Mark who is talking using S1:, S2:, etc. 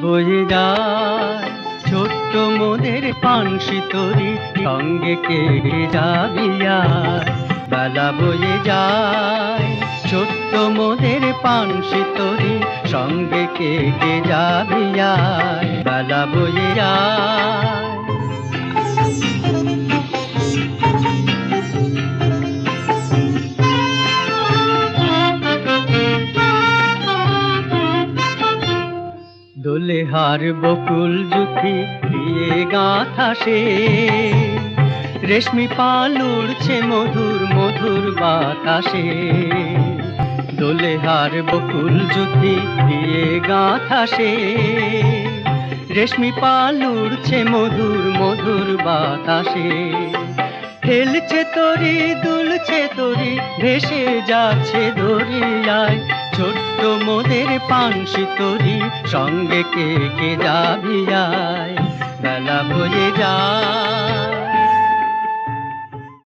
S1: বয়ে যায় ছোট্ট মোদের পানসি তরি, সঙ্গে কে যাবি আয়। বেলা বয়ে যায় ছোট্ট মোদের পানসি তরি, সঙ্গে কে যাবি আয়। বেলা বয়ে যায়। দোলে হার বকুল জুথি দিয়ে গাঁথা সে, রেশমি পাল উড়ছে মধুর মধুর বাতাসে। দোলে হার বকুল জুথি দিয়ে গাঁথা সে, রেশমি পাল উড়ছে মধুর মধুর বাতাসে। খেলছে তরি দুলছে তরি, ভেসে যাচ্ছে দরিয়ায় ছোট্ট মোদের পানসি তরি, সঙ্গে কে যাবি আয়। বেলা বয়ে যায়।